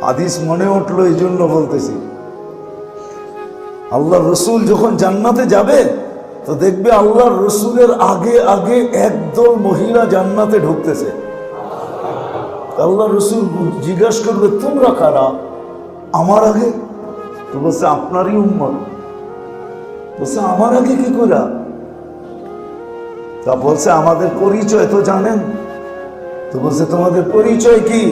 হাদিস মনে উঠলো এই জন্য বলতেছি। আল্লাহ রসুল যখন জান্নাতে যাবে তো দেখবে আল্লাহর রসুলের আগে আগে একদল মহিলা জান্নাতে ঢুকতেছে। আল্লাহ রসুল জিজ্ঞাসা করবে তোমরা কারা আমার আগে? তো বলছে আপনারই উম্মত। বলছে আমার আগে কি করা? তা বলছে আমাদের পরিচয় তো জানেন। তো বলছে তোমাদের পরিচয় কি?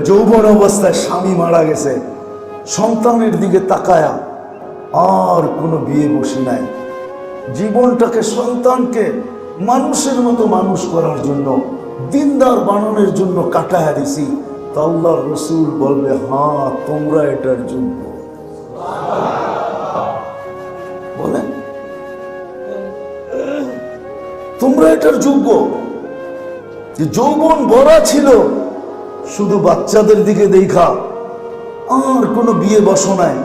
যৌবন অবস্থায় স্বামী মারা গেছে, সন্তানের দিকে তাকায়া আর কোনো বিয়ে বসি নাই, জীবনটাকে সন্তানকে মানুষের মতো মানুষ করার জন্য, দিনদার বানানোর জন্য কাটায়া দিছি। তা আল্লাহর রসুল বলবে হ্যাঁ তোমরা এটার যোগ্য। বলেন তোমরা এটার যোগ্য। যে যৌবন ভরা ছিল শুধু বাচ্চাদের দিকে দেখা, আর কোনো বিয়ে বসো নাই,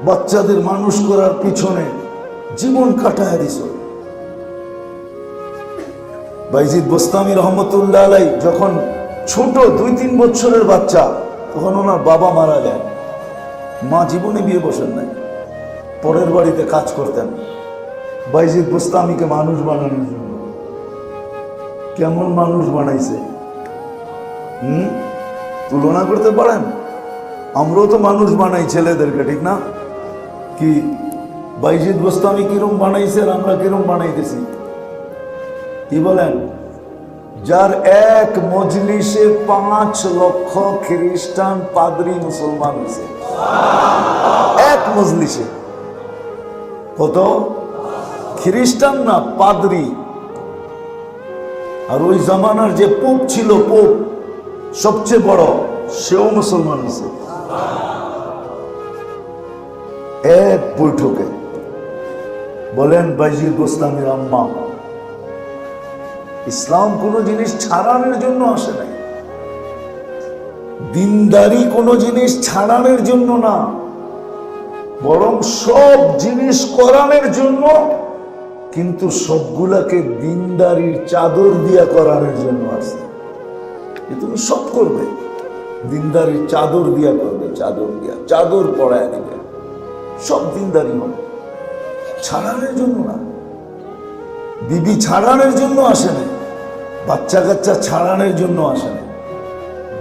বাচ্চাদের মানুষ করার পিছনে জীবন কাটায় দিছ। বাইজিদ বোস্তামি রহমতুল্লাহ আলাই যখন ছোট 2-3 বছরের বাচ্চা, তখন ওনার বাবা মারা যায়। মা জীবনে বিয়ে বসেন নাই, পরের বাড়িতে কাজ করতেন বাইজিদ বোস্তামিকে মানুষ বানানোর জন্য। কেমন মানুষ বানাইছে তুলনা করতে পারেন? আমরাও তো মানুষ বানাই ছেলেদেরকে, ঠিক না? কি বাইজিদ বোস্তামি কিরম বানাইছে আর আমরা কিরম বানাইতেছি? কি বলেন? যার এক মজলিসে 5 লক্ষ খ্রিস্টান পাদ্রী মুসলমান হয়েছে, এক মজলিসে। কত? খ্রিস্টান না, পাদ্রী। আর ওই জামানার যে পোপ ছিল, পোপ সবচেয়ে বড়, সেও মুসলমান হয়েছে এক বৈঠকে। বলেন বাইজিদ বোস্তামির আম্মা, ইসলাম কোনো জিনিস ছাড়ানোর জন্য আসে নাই, দিনদারি কোনো জিনিস ছাড়ানোর জন্য না, বরং সব জিনিস করানোর জন্য, কিন্তু সবগুলাকে দিনদারির চাদর দিয়া করানোর জন্য আসে। তুমি সব করবে, দিনদারির চাদর দিয়া করবে, চাদর দিয়া, চাদর পড়ায় দিবে, সব দিনদারি হবে, ছাড়ানোর জন্য না। বিবি ছাড়ানোর জন্য আসে না, বাচ্চা কাচ্চা ছাড়ানোর জন্য আসে না,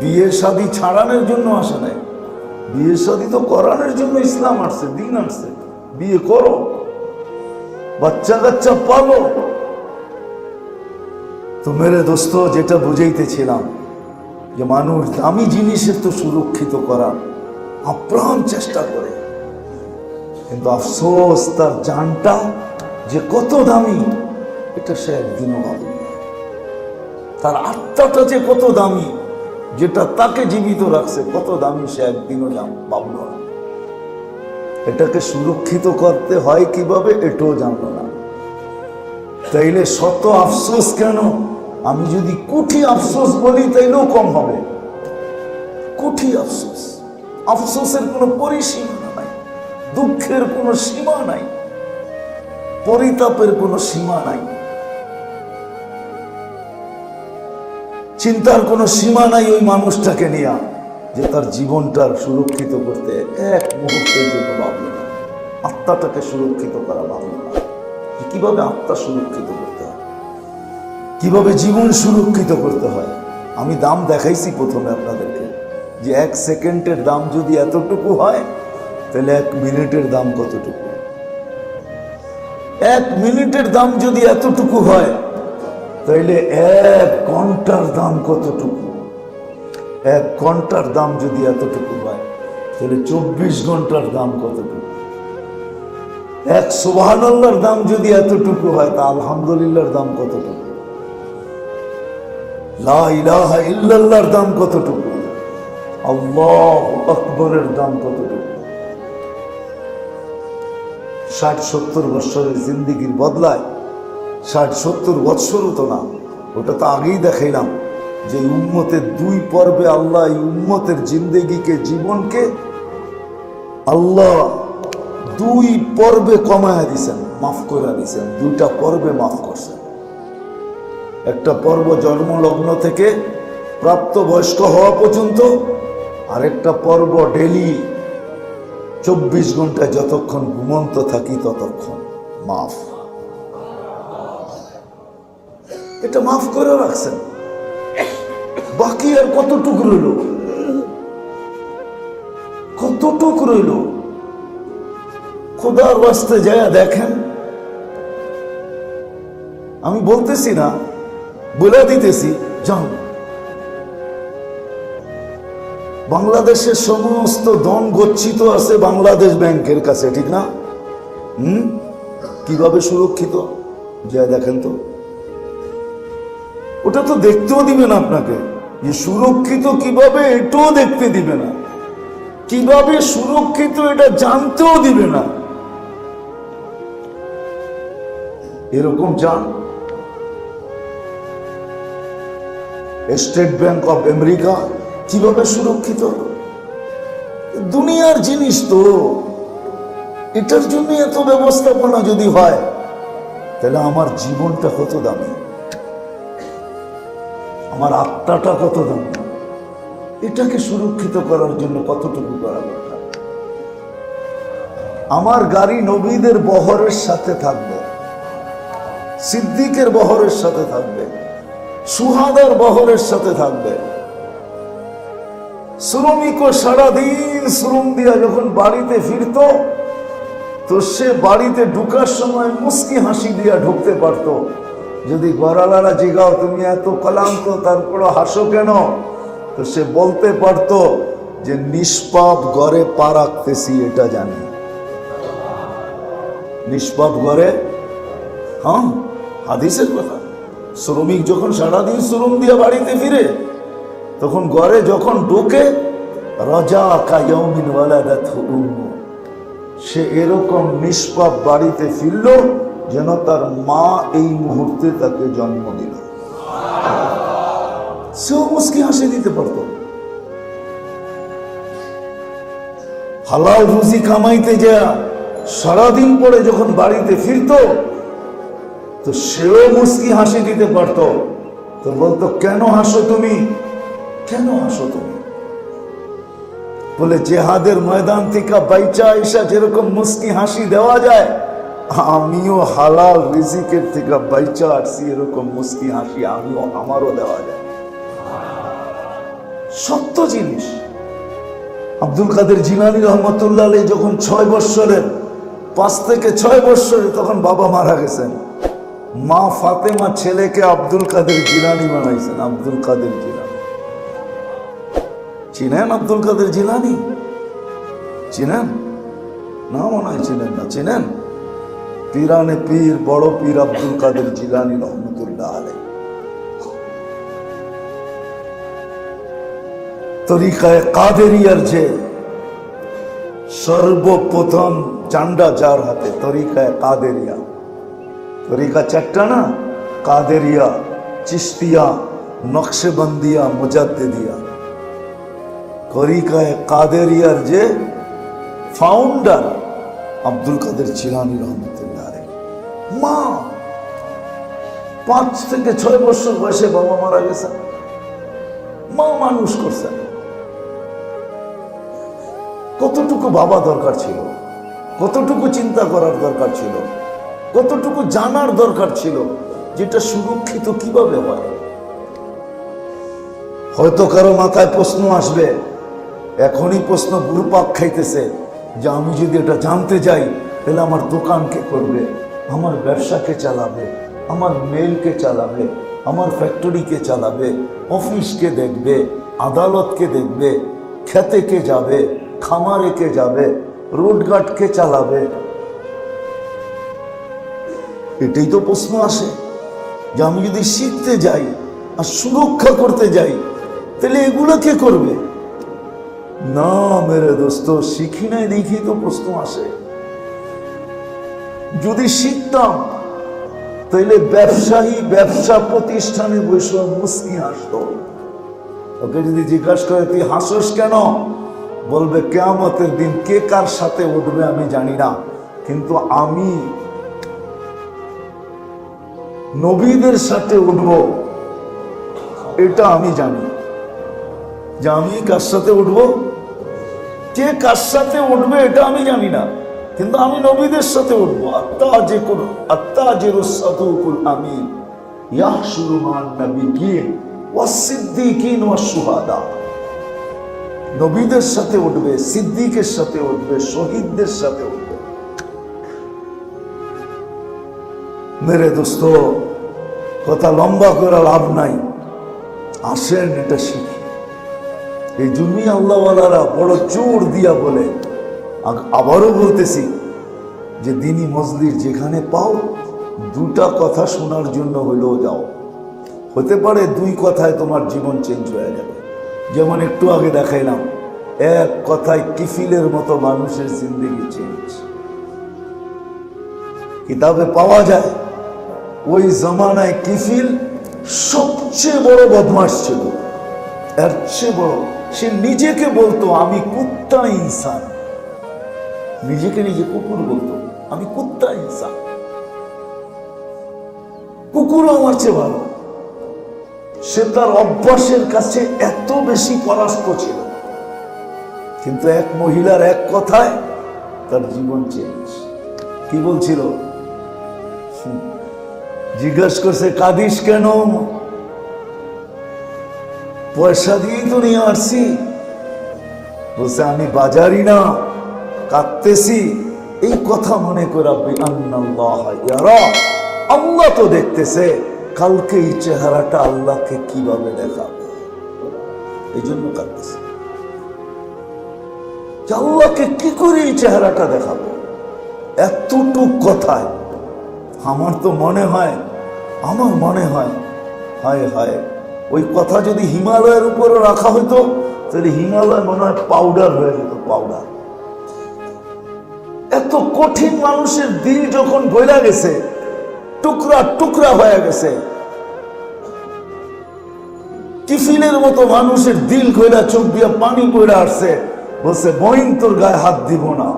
বিয়ে শাদী ছাড়ানোর জন্য আসে না। বিয়ে শাদী তো করানোর জন্য ইসলাম আসছে, দিন আসছে। বিয়ে করো, বাচ্চা কাচ্চা পালো। তো মেরে দোস্ত, যেটা বুঝাইতেছিলাম যে মানুষ দামি জিনিসের তো সুরক্ষিত করার আপ্রাণ চেষ্টা করে, কিন্তু আফসোস তার জানটা যে কত দামি এটা সে একদিনও ভাবে না। তার আত্মাটা যে কত দামি, যেটা তাকে জীবিত রাখছে, কত দামি সে একদিনও ভাবল না। এটাকে সুরক্ষিত করতে হয় কিভাবে এটাও জানলো না। তাইলে শত আফসোস কেন? আমি যদি কোটি আফসোস বলি তাইলেও কম হবে। কোটি আফসোস, আফসোসের কোনো পরিসীমা নাই, দুঃখের কোনো সীমা নাই, পরিতাপের কোনো সীমা নাই, চিন্তার কোনো সীমা নাই ওই মানুষটাকে নিয়ে, যে তার জীবনটার সুরক্ষিত করতে এক মুহূর্তের জন্য ভাবল না, আত্মাটাকে সুরক্ষিত করা ভাবল না। কিভাবে আত্মা সুরক্ষিত করতে হয়, কিভাবে জীবন সুরক্ষিত করতে হয়। আমি দাম দেখাইছি প্রথমে আপনাদেরকে, যে 1 সেকেন্ডের দাম যদি এতটুকু হয় তাহলে 1 মিনিটের দাম কতটুকু? 1 মিনিটের দাম যদি এতটুকু হয় তাইলে 1 ঘন্টার দাম কতটুকু? 1 ঘন্টার দাম যদি এতটুকু হয় তাহলে 24 ঘন্টার দাম কতটুকু? 1 সুবহানাল্লাহর দাম যদি এতটুকু হয় তা আলহামদুলিল্লাহর দাম কতটুকু? লা ইলাহা ইল্লাল্লাহর দাম কতটুকু? আল্লাহু আকবরের দাম কতটুকু? 60-70 বছরের জিন্দেগির বদলায় 60-70 বৎসরও তো না, ওটা তো আগেই দেখাইলাম যে উম্মতের 2 পর্বে আল্লাহ এই উম্মতের জিন্দেগিকে, জীবনকে আল্লাহ 2 পর্বে কমায়া দিছেন, মাফ করে দিছেন। 2টা পর্বে মাফ করছেন। একটা পর্ব জন্মলগ্ন থেকে প্রাপ্ত বয়স্ক হওয়া পর্যন্ত, আরেকটা পর্ব ডেলি 24 ঘন্টায় যতক্ষণ ঘুমন্ত থাকি ততক্ষণ মাফ। এটা মাফ করে রাখছেন, বাকি আর কতটুকু রইল? কতটুকু রইল? খোদার বাস্তে যায় দেখেন। আমি বলতেছি না, বলে দিতেছি, যান বাংলাদেশের সমস্ত ধন গচ্ছিত আছে বাংলাদেশ ব্যাংকের কাছে, ঠিক না? কিভাবে সুরক্ষিত যা দেখেন তো। ওটা তো দেখতেও দিবে না আপনাকে, যে সুরক্ষিত কিভাবে এটাও দেখতে দিবে না, কিভাবে সুরক্ষিত এটা জানতেও দিবে না। এরকম যান স্টেট ব্যাংক অফ আমেরিকা কিভাবে সুরক্ষিত? দুনিয়ার জিনিস তো, এটার জন্য এত ব্যবস্থাপনা যদি হয়, তাহলে আমার জীবনটা কত দামি, আমার আত্মাটা কত দামি, এটাকে সুরক্ষিত করার জন্য কতটুকু করা দরকার। আমার গাড়ি নবীদের বহরের সাথে থাকবে, সিদ্দিকের বহরের সাথে থাকবে, সুহাদার বহরের সাথে থাকবে। শ্রমিকও সারাদিন শ্রম দিয়া যখন বাড়িতে ফিরত, তো সে বাড়িতে ঢুকার সময় মুস্কি হাসি দিয়া ঢুকতে পারত। যদি গড়ালারা জিগাও তুমি এত ক্লান্ত তারপরে হাসো কেন, তো সে বলতে পারত যে নিষ্পাপ ঘরে পা রাখতেছি এটা জানি। নিষ্পাপ ঘরে, হ্যাঁ হাদিসের কথা। শ্রমিক যখন সারাদিন শ্রম দিয়ে বাড়িতে ফিরে, তখন ঘরে যখন ঢোকে, রাজা কায়াউমিন ওয়ালাদাতহু উম্মু, সে এরকম নিষ্পাপ বাড়িতে ফিরল যেন তার মা এই মুহূর্তে তাকে জন্ম দিল। সেও মুস্কি হাসি দিতে পারত। হালাল রুজি কামাইতে যা সারাদিন পরে যখন বাড়িতে ফিরত, তো সেও মুস্কি হাসি দিতে পারত। তো বলতো কেন হাসো তুমি, কেন হাসো তুমি? বলে জেহাদের ময়দান থেকে বাইচা আইসা যেরকম মুস্কি হাসি দেওয়া যায়, আমিও হালাল রিজিকের থেকে বাইচা আসছি, এরকম মুস্কি হাসি আমারও দেওয়া যায়। সত্য জিনিস। আব্দুল কাদের জিলানী রহমতুল্লাহ আলাইহি যখন 6 বৎসরের, 5 থেকে 6 বৎসরে, তখন বাবা মারা গেছেন। মা ফাতেমা ছেলেকে আব্দুল কাদের জিলানী বানাইছেন। আব্দুল কাদের জিলানী চিনেন? আব্দুল কাদের জিলানী চিনেন না? মনে হয় চিনেন না। চিনেন? পীরানে পীর, বড় পীর আব্দুল কাদের জিলানী রহমতুল্লাহ আলাইহি। তরিকায়ে কাদেরিয়ার যে সর্বপ্রথম ঝান্ডা যার হাতে, তরিকায়ে কাদেরিয়া। তরিকা 4টা না? কাদেরিয়া, চিশতিয়া, নকশবন্দিয়া, মুজাদ্দিদিয়া। তরিকায়ে কাদেরিয়ার যে ফাউন্ডার আব্দুল কাদের জিলানী রহমতুল্লাহ আলাইহি। মা 5 থেকে 6 বছর বয়সে বাবা মারা গেছেন, মা মানুষ করছেন। কতটুকু বাবা দরকার ছিল, কতটুকু চিন্তা করার দরকার ছিল, কতটুকু জানার দরকার ছিল যেটা সুরক্ষিত কিভাবে হয়। হয়তো কারো মাথায় প্রশ্ন আসবে, এখনই প্রশ্ন ঘুরপাক খাইতেছে, যে আমি যদি এটা জানতে যাই তাহলে আমার দোকান কে করবে, আমার ব্যবসাকে চালাবে, আমার মেলকে চালাবে, আমার ফ্যাক্টরিকে চালাবে, অফিসকে দেখবে, আদালতকে দেখবে, খেতে কে যাবে, খামারে কে যাবে, রোডঘাট কে চালাবে। এটাই তো প্রশ্ন আসে, যে আমি যদি শিখতে যাই আর সুরক্ষা করতে যাই তাহলে এগুলো কে করবে? না মেরে দোস্ত, শিখি নাই দেখি তো প্রশ্ন আসে। যদি শিখতাম তাহলে ব্যবসায়ী ব্যবসা প্রতিষ্ঠানে বসে মুস্কি হাসতো। ওকে যদি জিজ্ঞাসা করে তুই হাসোস কেন, বলবে কিয়ামতের দিন কে কার সাথে উঠবে আমি জানি না, কিন্তু আমি নবীদের সাথে উঠব এটা আমি জানি। যে আমি কার সাথে উঠবো, কে কার সাথে উঠবে এটা আমি জানি না, কিন্তু আমি নবীদের সাথে উঠবো। আত্তাজিরুস সাদুকুল আমিন ইয়াহশুরু মান নাবিয়্যিন ওয়াস সিদ্দীকিন ওয়াস শুহাদা। নবীদের সাথে উঠবে, সিদ্দিকের সাথে উঠবে, শহীদদের সাথে উঠবে। মেরে দোস্ত, কথা লম্বা করে লাভ নাই, আসেন এটা শিখি। এই জন্যই আল্লাহওয়ালারা বড় জোর দিয়া বলে, আবারও বলতেছি যে দিনী মজলিস যেখানে পাও দুটা কথা শোনার জন্য হইলেও যাও। হতে পারে দুই কথায় তোমার জীবন চেঞ্জ হয়ে যাবে। যেমন একটু আগে দেখাইলাম, এক কথায় কিফিলের মতো মানুষের জিন্দেগি চেঞ্জ। কিতাবে পাওয়া যায় ওই জমানায় কিফিল সবচেয়ে বড় বদমাশ ছিল, এর চেয়ে বড়। সে নিজেকে বলতো আমি কুত্তা ইনসান, নিজেকে নিজে কুকুর বলতো, আমি কুত্তা ইনসান, কুকুরও আমার চেয়ে ভালো। সে তার অভ্যাসের কাছে এত বেশি পরাস্ত ছিল, কিন্তু এক মহিলার এক কথায় তার জীবন চেঞ্জ। কি বলছিল? জিজ্ঞাসা করছে কাঁদিস কেন? পয়সা দিয়েই তো নিয়ে আসছি। বলছে আমি বাজারি না, কাঁদতেছি। এই কথা মনে করে আল্লাহ তো দেখতেছে, কালকে এই চেহারাটা আল্লাহকে কিভাবে দেখাবে, এই জন্য কাঁদতেছে। আল্লাহকে কি করে এই চেহারাটা দেখাবো? এতটুক কথায় আমার মনে হয় হায় হায়, ওই কথা যদি হিমালয়ের উপরে রাখা হতো তাহলে হিমালয় মনে হয় পাউডার হয়ে যেত, পাউডার। এত কঠিন মানুষের দিল যখন গইলা গেছে, টুকরা টুকরা হয়ে গেছে, কিফিলের মতো মানুষের দিল গইলা চোখ দিয়া পানি বইরা আসছে। বলছে বইন তোর গায়ে হাত দিব না,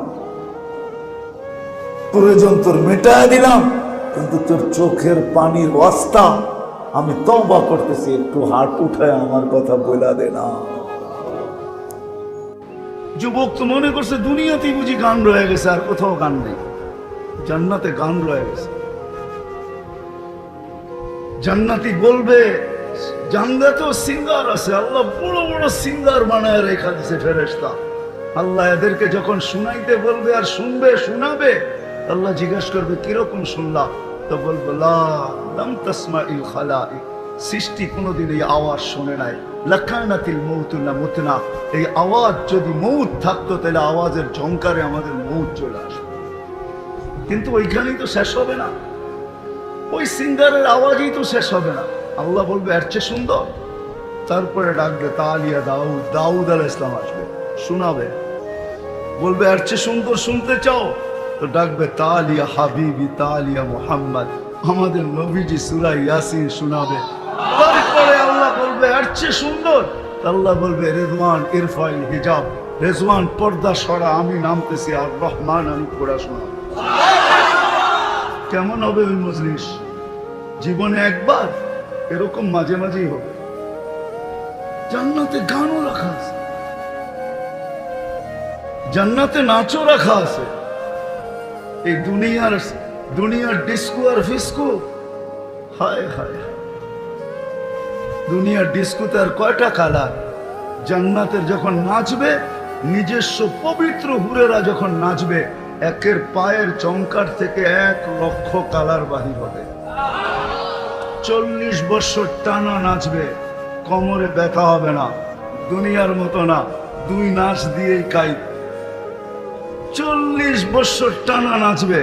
প্রয়োজন তোর মেটায় দিলাম, কিন্তু তোর চোখের পানির ওয়াস্তা আমি তওবা করতেছি, একটু হাত উঠায় আমার কথা বইলা দে না। যুবক তো মনে করছে দুনিয়াতেই বুঝি গান রয়ে গেছে, আর কোথাও গান নেই। জান্নাতে গান রয়ে গেছে। জান্নাতি বলবে, জান্নাতেও সিঙ্গার আছে, আল্লাহ বড় বড় সিঙ্গার বানায় রেখা দিছে ফেরেশতা। আল্লাহ এদেরকে যখন শুনাইতে বলবে আর শুনবে, শোনাবে, আল্লাহ জিজ্ঞাসা করবে কিরকম শুনলা? তো বলবো লা লাম তাসমাইল খালাইক, সৃষ্টি কোনোদিন এই আওয়াজ শুনে নাই। লাকানাতিল মউতু নামুতনা, এই আওয়াজ যদি মউত থাকতো তাহলে আওয়াজের ঝংকারে আমাদের মউত চলে আসবে। কিন্তু ওইখানেই তো শেষ হবে না, ওই সিঙ্গারের আওয়াজই তো শেষ হবে না। আল্লাহ বলবে এর চেয়ে সুন্দর, তারপরে ডাকবে তালিয়া দাউদ, দাউদ আলাইহিস সালাম আসবে, শোনাবে। বলবে এর চেয়ে সুন্দর শুনতে চাও, তো ডাকবে তালিয়া হাবিবি, তালিয়া মুহাম্মদ, আমাদের নবীজি সূরা ইয়াসিন শোনাবে। তারপরে আল্লাহ বলবে এর চেয়ে সুন্দর, আল্লাহ বলবে রেজওয়ান ইরফাইল হিজাব, রেজওয়ান পর্দা সরা, আমি নামতেছি, আর রহমান আমি পড়াশোনা। কেমন হবে ওই মজলিস? জীবনে একবার, এরকম মাঝে মাঝেই হবে। জান্নাতে গানও রাখা আছে, জান্নাতে নাচও রাখা আছে। এই দুনিয়ার ডিস্কো আর ফিস্কো, হায় হায়, দুনিয়ার ডিস্কোতে আর কয়টা কালার? জান্নাতের যখন নাচবে, নিজস্ব পবিত্র হুরেরা যখন নাচবে, একের পায়ের চমকার থেকে 1,00,000 কালার বাহির হবে। 40 বছর টানা নাচবে, কোমরে ব্যথা হবে না, দুনিয়ার মতো না, 2 নাচ দিয়েই কাইত। 40 বছর টানা নাচবে,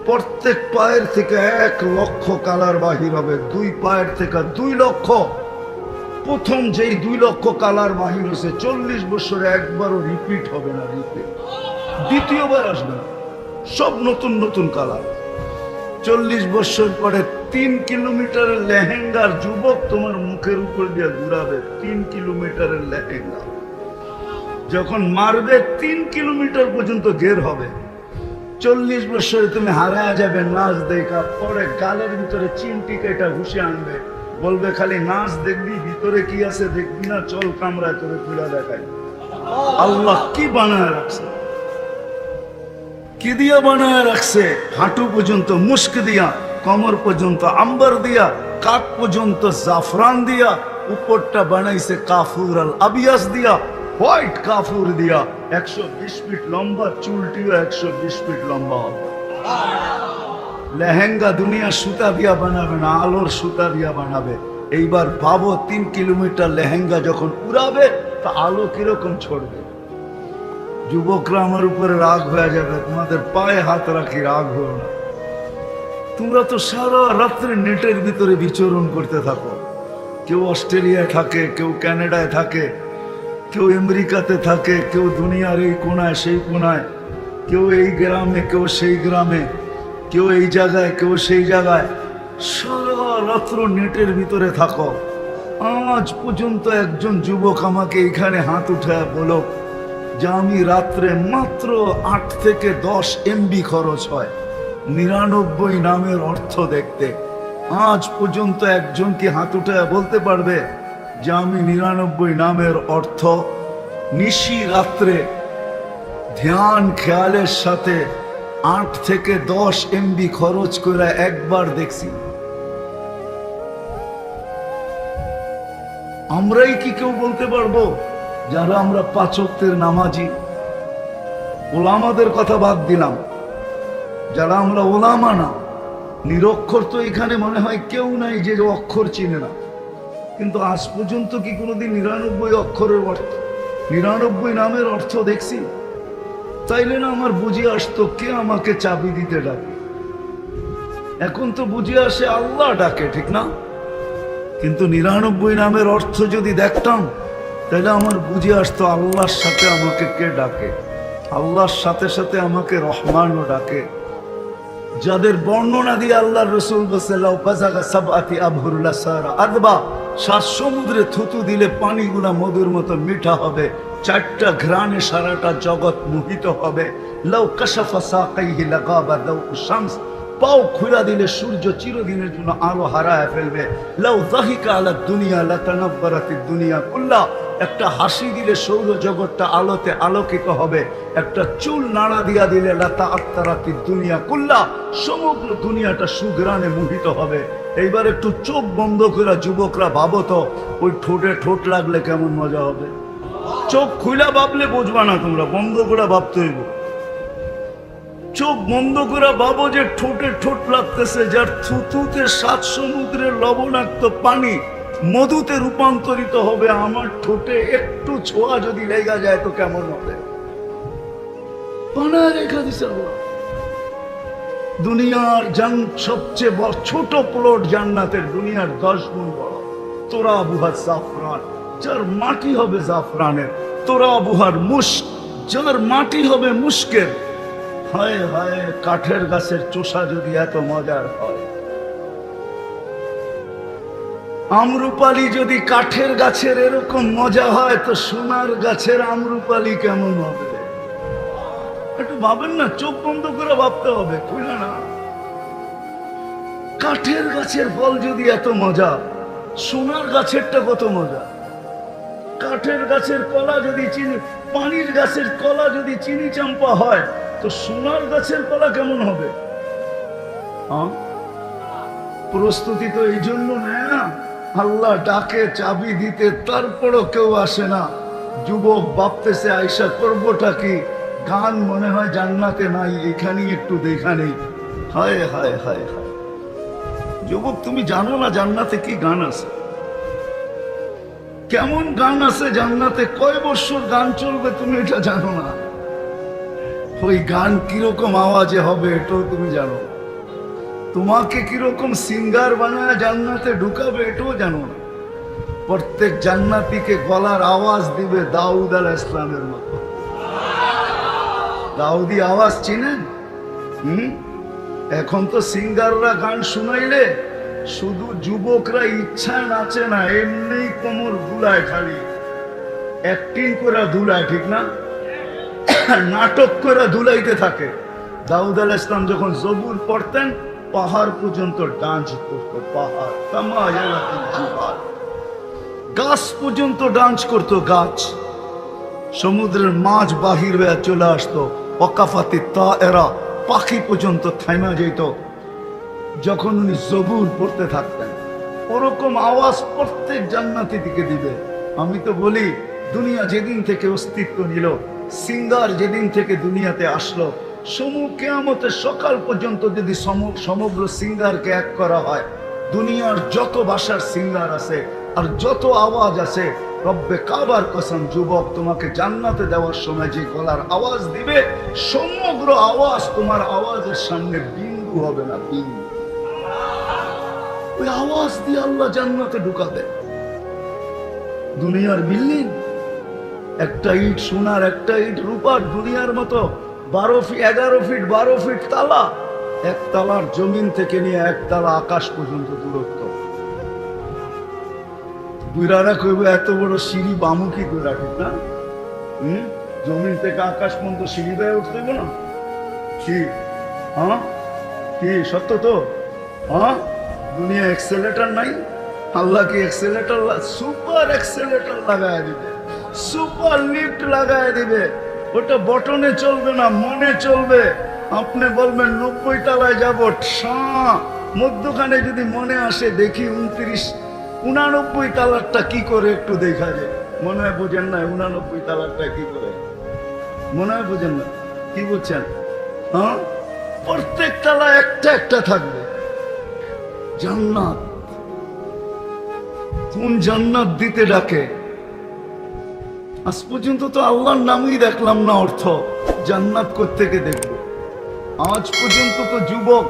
প্রত্যেক পায়ের থেকে 1,00,000 কালার বাহির হবে, 2 পায়ের থেকে 2 লক্ষ। প্রথম যেই 2 লক্ষ কালার বাহির হয়েছে, 40 বছরে একবারও রিপিট হবে না, রিপিট দ্বিতীয়বার আসবে না, সব নতুন নতুন কালার। 40 বছর পরে 3 কিলোমিটারের লেহেঙ্গার যুবক তোমার মুখের উপর দিয়ে ঘুরাবে, 3 কিলোমিটারের লেহেঙ্গা যখন মারবে 3 কিলোমিটার পর্যন্ত গের হবে। 40 বছরে তুমি হারায় যাবে নাচ দেখা, পরে গালের ভিতরে চিমটি কেটা ঘুষে আনবে, বলবে খালি নাচ দেখবি, ভিতরে কি আছে দেখবি না, চল কামরায় তোরে খুলে দেখাই। আল্লাহ কি বানায় রাখছে, কি দিয়া বানায় রাখছে? হাঁটু পর্যন্ত মুস্ক দিয়া, কমর পর্যন্ত আম্বার দিয়া, কাক পর্যন্ত জাফরান দিয়া, উপরটা বানাইছে কাফুর আল আবিয়াস দিয়া, হোয়াইট কাফুর দিয়া। 120 ফিট লম্বা, চুলটিও 120 ফিট লম্বা হবে। লেহেঙ্গা দুনিয়া সুতা দিয়া বানাবে না, আলোর সুতা দিয়া বানাবে। এইবার ভাবো 3 কিলোমিটার লেহেঙ্গা যখন উড়াবে, তা আলো কিরকম ছড়বে। যুবকরা আমার উপরে রাগ হয়ে যাবে, তোমাদের পায়ে হাত রাখি, রাগ হলো না। তোমরা তো সারা রাত্রে নেটের ভিতরে বিচরণ করতে থাকো। কেউ অস্ট্রেলিয়ায় থাকে, কেউ কানাডায় থাকে, কেউ আমেরিকাতে থাকে, কেউ দুনিয়ার এই কোনায় সেই কোনায়, কেউ এই গ্রামে, কেউ সেই গ্রামে, কেউ এই জায়গায়, কেউ সেই জায়গায়। সারা রাত্র নেটের ভিতরে থাকো। আজ পর্যন্ত একজন যুবক আমাকে এখানে হাত উঠায় বলো যে আমি রাত্রে মাত্র 8 থেকে 10 MB খরচ হয় 99 নামের অর্থ দেখতে। আজ পর্যন্ত একজন কি হাত উঠায় বলতে পারবে যে আমি 99 নামের অর্থ নিশি রাত্রে ধ্যান খেয়ালের সাথে 8 থেকে 10 MB খরচ করে একবার দেখছি? আমরাই কি কেউ বলতে পারবো যারা আমরা 5 ওয়াক্তের নামাজি? ওলামাদের কথা বাদ দিলাম, যারা আমরা ওলামা না, নিরক্ষর তো এখানে মনে হয় কেউ নাই যে অক্ষর চিনে না। কিন্তু আজ পর্যন্ত কি কোনোদিন 99 অক্ষরের অর্থ, 99 নামের অর্থ দেখছি? তাইলে না আমার বুঝে আসতো কে আমাকে চাবি দিতে ডাকে। এখন তো বুঝে আসে আল্লাহ ডাকে, ঠিক না? কিন্তু 99 নামের অর্থ যদি দেখতাম, তাহলে আমার বুঝে আসতো আল্লাহর সাথে আমাকে কে ডাকে। আল্লাহর সাথে সাথে আমাকে রহমানও ডাকে। যাদের বর্ণনা দিয়ে আল্লাহর রাসূল বলেছেন, 7 সমুদ্রে থুতু দিলে পানিগুলা মধুর মতো মিঠা হবে, 4টা ঘ্রাণে সারাটা জগৎ মোহিত হবে। লাউ কাশাফা সাকাইহি লাগাবা দাউ শামস, পাও খুলে দিলে সূর্য চিরদিনের জন্য আলো হারায় ফেলবে। লাউ যাহিকা আলা দুনিয়া লাতানাব্বারাতিদ দুনিয়া কুল্লা, একটা হাসি দিলে সৌর জগৎটা আলোতে আলোকিত হবে। একটা চুল নাড়া দিয়া দিলে লাতাআত্তারাতিদ দুনিয়া কুল্লা, সমগ্র দুনিয়াটা সুঘ্রাণে মোহিত হবে। এইবার একটু চোখ বন্ধ করে যুবকরা ভাবো তো, ওই ঠোঁটে ঠোঁট লাগলে কেমন মজা হবে। চোখ খুলে ভাবলে বুঝবা না তোমরা, বন্ধ করে ভাবতে হইব। চোখ বন্ধ করে ভাবো যে ঠোঁটে ঠোঁট লাগতেছে, যার থুতুতে 7 সমুদ্রের লবণাক্ত পানি মধুতে রূপান্তরিত হবে। আমার ঠোঁটে একটু ছোঁয়া যদি লেগে যায় তো কেমন হবে? বানায় রেখা দিছে আল্লাহ। দুনিয়ার সবচেয়ে বড় ছোট প্লট জান্নাতের, দুনিয়ার 10 গুণ বড়। তোরা বুহার জাফরান, যার মাটি হবে জাফরানের। তোরা বুহার মুস্ক, যার মাটি হবে মুস্কের। হায় হায়, কাঠের গাছের চোষা যদি এত মজার হয়, আমরুপালি যদি কাঠের গাছের এরকম মজা হয়, তো সোনার গাছের আমরুপালি কেমন হবে? একটু ভাবেন না, চোখ বন্ধ করে ভাবতে হবে, খুলে না। কাঠের গাছের ফল যদি এত মজা, সোনার গাছেরটা কত মজা। কাঠের গাছের কলা যদি চিনি, পানির গাছের কলা যদি চিনি চাম্পা হয়, তো সোনার গাছের কলা কেমন হবে? প্রস্তুতি তো এই জন্য নেয় না। আল্লাহ ডাকে চাবি দিতে, তারপরও কেউ আসে না। যুবক ভাবতেছে আয়সা করবোটা কি? গান মনে হয় জান্নাতে নাই, এখানেই একটু দেখা নেই। হায় হায় হায় হায়, যুবক তুমি জানো না জান্নাতে কি গান আছে? কেমন গান আছে জান্নাতে? কয় বছর গান চলবে তুমি এটা জানো না। ওই গান কিরকম আওয়াজে হবে এটাও তুমি জানো। তোমাকে কিরকম সিঙ্গার বানায় জান্নাতে ঢুকাবে এটাও জানো না। প্রত্যেক জান্নাতীকে গলার আওয়াজ দিবে দাউদ আলাইহিস সালামের মতো। দাউদি আওয়াজ চিনেন? এখন তো সিঙ্গাররা গান শুনাইলে শুধু যুবকরা ইচ্ছায় নাচে না, এমনি কোমর দুলায়, খালি অ্যাক্টিং করে দুলায়, ঠিক না? নাটক করে দুলাইতে থাকে। দাউদ আলাইহিস সালাম যখন জবুর পড়তেন, পাহাড় পর্যন্ত ডান্স করতো, পাহাড় গাছ পর্যন্ত ডান্স করতো, গাছ। সমুদ্রের মাছ বাহির হয়ে চলে আসতো, ওয়াকাফাতি তায়েরা, পাখি পর্যন্ত থাইমা যেত যখন উনি জবুর পড়তে থাকতেন। ওরকম আওয়াজ প্রত্যেক জান্নাতি দিকে দিবে। আমি তো বলি, দুনিয়া যেদিন থেকে অস্তিত্ব নিল, সিঙ্গার যেদিন থেকে দুনিয়াতে আসলো, কিয়ামতের সকাল পর্যন্ত যদি সমগ্র সিঙ্গারকে এক করা হয়, দুনিয়ার যত ভাষার সিঙ্গার আছে আর যত আওয়াজ আছে, রব্বে কাবার কসম যুবক, তোমাকে জান্নাতে দেওয়ার সময় যে গলার আওয়াজ দিবে, সমগ্র আওয়াজ তোমার আওয়াজের সামনে বিন্দু হবে না, বিন্দু। ওই আওয়াজ দিয়ে আল্লাহ জান্নাতে ঢুকাবে। দুনিয়ার বিল্ডিং, একটা ইট সোনার, একটা ইট রূপার, দুনিয়ার মতো 11 ফিট 12 ফিট তালা, এক তালার জমিন থেকে নিয়ে এক তালা আকাশ পর্যন্ত দূরত্ব। বুড়ারা কইব এত বড় সিঁড়ি বামু কি করে রাখি না? জমিন থেকে আকাশ পর্যন্ত সিঁড়ি বেয়ে উঠতে হবে না? কি হ্যাঁ, কি সত্য তো? হ্যাঁ, দুনিয়া এক্সেলেটার নাই? আল্লাহ কি এক্সেলেটার, সুপার এক্সেলেটার লাগায় দিবে, সুপার লিফট লাগায় দিবে। ওটা বটনে চলবে না, মনে চলবে। আপনি বলবেন 90 তলায় যাব, মধ্যখানে যদি মনে আসে দেখি 89 তালারটা কি করে একটু দেখা যায়। মনে হয় বোঝেন না 89 তালারটা কি করে, মনে হয় বোঝেন না। কি বুঝছেন? হ্যাঁ, প্রত্যেক তালা একটা একটা থাকবে। জান্নাত, কোন জান্নাত দিতে ডাকে? আজ পর্যন্ত তো আল্লাহর নামই দেখলাম না অর্থ। জান্নাত কোত্থেকে দেখব? আজ পর্যন্ত তো যুবক,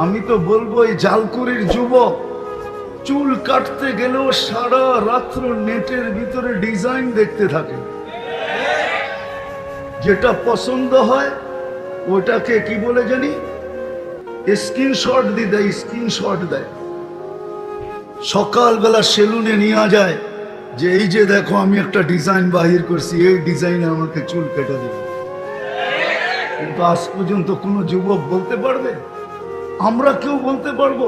আমি তো বলবো এই জালকুড়ির যুবক, চুল কাটতে গেলেও সারা রাত্র নেটের ভিতরে ডিজাইন দেখতে থাকে। যেটা পছন্দ হয় ওটাকে কি বলে জানি, স্ক্রিনশট দিয়ে দেয়, স্ক্রিনশট দেয়। সকালবেলা সেলুনে নিয়ে যায় যে এই যে দেখো আমি একটা ডিজাইন বাহির করছি, এই ডিজাইনে আমাকে চুল কেটে দেবে। কিন্তু আজ পর্যন্ত কোনো যুবক বলতে পারবে? আমরা কেউ বলতে পারবো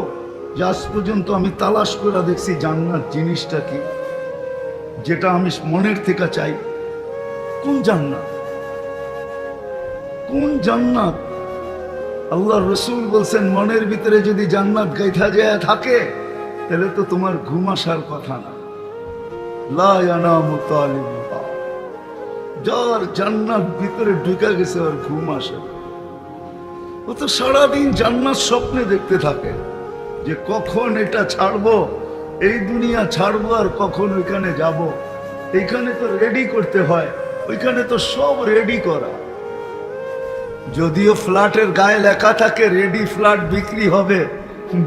যে আজ পর্যন্ত আমি তালাশ করে দেখছি জান্নাত জিনিসটা কি, যেটা আমি মনের থেকে চাই? কোন জান্নাত? কোন জান্নাত? আল্লাহ রসুল বলছেন, মনের ভিতরে যদি জান্নাত গাইথা যায় থাকে, তাহলে তো তোমার ঘুম আসার কথা না। লা ইয়ানামু তালিবুহা, যার জান্নাত ভিতরে ঢুকে গেছে আর ঘুম আসে, ও তো সারাদিন জান্নাত স্বপ্নে দেখতে থাকে যে কখন এটা ছাড়বো, এই দুনিয়া ছাড়বো আর কখন ওইখানে যাব। এইখানে তো রেডি করতে হয়, ওইখানে তো সব রেডি করা। যদিও ফ্ল্যাটের গায়ে লেখা থাকে রেডি ফ্ল্যাট বিক্রি হবে,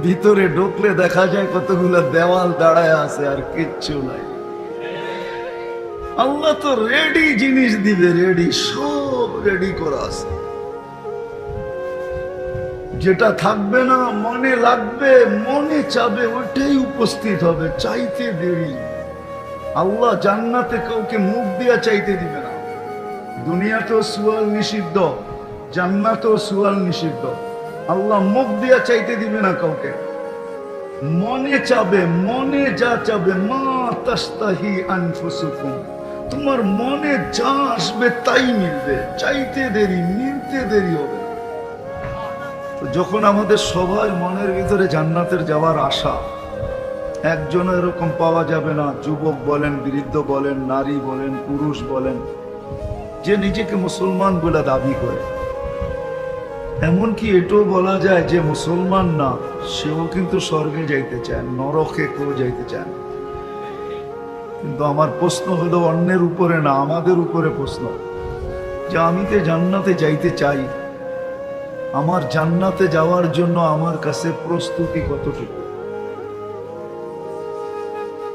ভিতরে ঢুকলে দেখা যায় কতগুলো দেওয়াল দাঁড়ায় আছে আর কিচ্ছু নাই। আল্লাহ তো রেডি জিনিস দিবে, রেডি, সব রেডি করা আছে। যেটা থাকবে না, মনে লাগবে, মনে চাবে, ওইটাই উপস্থিত হবে, চাইতে দেরি। আল্লাহ জান্নাতে কাউকে মুখ দিয়া চাইতে দিবে না। দুনিয়াতেও সুয়াল নিষিদ্ধ, জান্নাতেও সুয়াল নিষিদ্ধ। আল্লাহ মুখ দিয়া চাইতে দিবে না কাউকে, মনে চাবে, মনে যা চাবে। মা তাস্তাহি আনফুসুকুম, তোমার মনে যা আসবে তাই মিলবে, চাইতে দেরি, মিলতে দেরি হবে। তো যখন আমাদের সবাই মনের ভিতরে জান্নাতের যাওয়ার আশা, একজনও এরকম পাওয়া যাবে না, যুবক বলেন, বৃদ্ধ বলেন, নারী বলেন, পুরুষ বলেন, যে নিজেকে মুসলমান বলে দাবি করে। এমনকি এটাও বলা যায় যে মুসলমান না, সেও কিন্তু স্বর্গে যাইতে চায়, নরকে কেউ যাইতে চায়। কিন্তু আমার প্রশ্ন হলো অন্যের উপরে না, আমাদের উপরে প্রশ্ন, যে আমি তো জান্নাতে যাইতে চাই, আমার জান্নাতে যাওয়ার জন্য আমার কাছে প্রস্তুতি কতটুকু?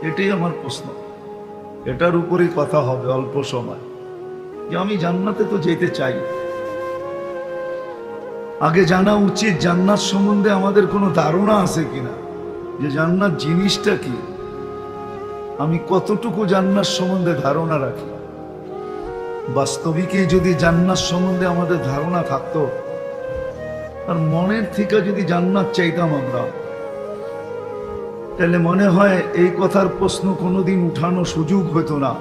এটাই আমার প্রশ্ন। এটার উপরেই কথা হবে অল্প সময়, যে আমি জান্নাতে তো যেতে চাই। আগে জানা উচিত জান্নাত সম্বন্ধে আমাদের কোনো ধারণা আছে কিনা, যে জান্নাত জিনিসটা কি, আমি কতটুকু জান্নাত সম্বন্ধে ধারণা রাখি। বাস্তবিকে যদি জান্নাত সম্বন্ধে আমাদের ধারণা থাকতো, আর মনের থেকে যদি জান্নাত চাইতাম আমরা, তাহলে মনে হয় এই কথার প্রশ্ন কোনোদিন উঠানো সুযোগ হতো না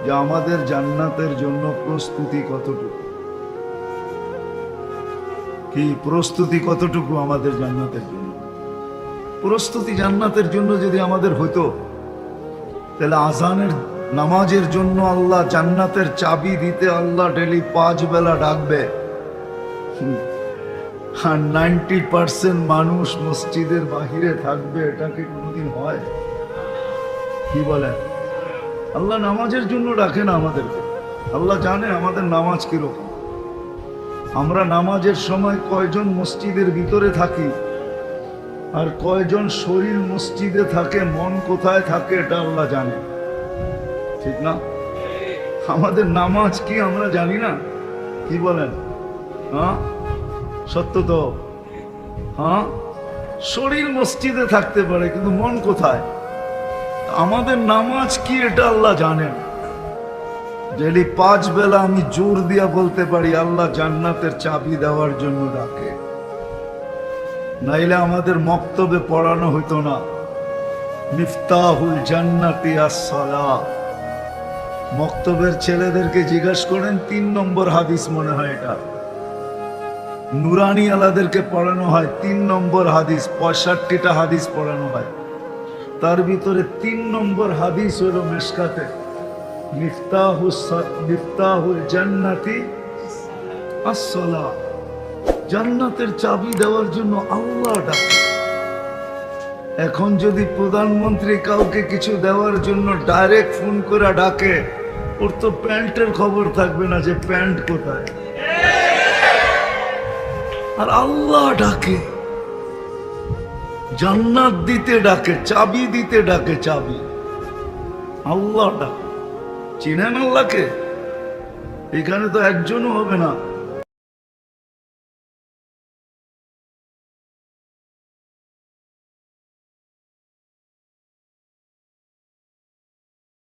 যে আমাদের জান্নাতের জন্য প্রস্তুতি কতটুকু, কি প্রস্তুতি কতটুকু আমাদের জান্নাতের জন্য। প্রস্তুতি জান্নাতের জন্য যদি আমাদের হতো, তাহলে আজানের নামাজের জন্য আল্লাহ জান্নাতের চাবি দিতে আল্লাহ ডেলি 5 বেলা ডাকবে, আর 90% মানুষ মসজিদের বাহিরে থাকবে, এটা কি কোনোদিন হয়? কি বলেন? আল্লাহ নামাজের জন্য ডাকে না আমাদেরকে। আল্লাহ জানে আমাদের নামাজ কিরকম। আমরা নামাজের সময় কয়জন মসজিদের ভিতরে থাকি আর কয়জন শরীর মসজিদে থাকে, মন কোথায় থাকে এটা আল্লাহ জানে, ঠিক না? আমাদের নামাজ কি আমরা জানি না? কি বলেন? হ্যাঁ, সত্য তো। হ্যাঁ, শরীর মসজিদে থাকতে পারে কিন্তু মন কোথায়? আমাদের নামাজ কি এটা আল্লাহ জানেন। ডেলি 5 বেলা আমি জোর দিয়া বলতে পারি আল্লাহ জান্নাতের চাবি দেওয়ার জন্য ডাকে, নাইলে আমাদের মক্তবে পড়ানো হইতো না মিফতাহুল জান্নাতি আস-সালাহ। মক্তবের ছেলেদেরকে জিজ্ঞাসা করেন, 3 নম্বর হাদিস মনে হয় এটা, নুরানি আলাদেরকে পড়ানো হয় 3 নম্বর হাদিস, 65টা হাদিস পড়ানো হয়, তার ভিতরে 3 নম্বর হাদিস হলো মিশকাতে মিফতাহুল জান্নাতি আস-সালাহ। জান্নাতের চাবি দেওয়ার জন্য আল্লাহ ডাকে। এখন যদি প্রধানমন্ত্রী কাউকে কিছু দেওয়ার জন্য ডাইরেক্ট ফোন করে ডাকে, ওর তো প্যান্টের খবর থাকবে না যে প্যান্ট কোথায়। আর আল্লাহ ডাকে, জান্নাত দিতে ডাকে, চাবি দিতে ডাকে, চাবি। আল্লাহ ডাকে। চিনেন আল্লাহকে? এখানে তো একজনও হবে না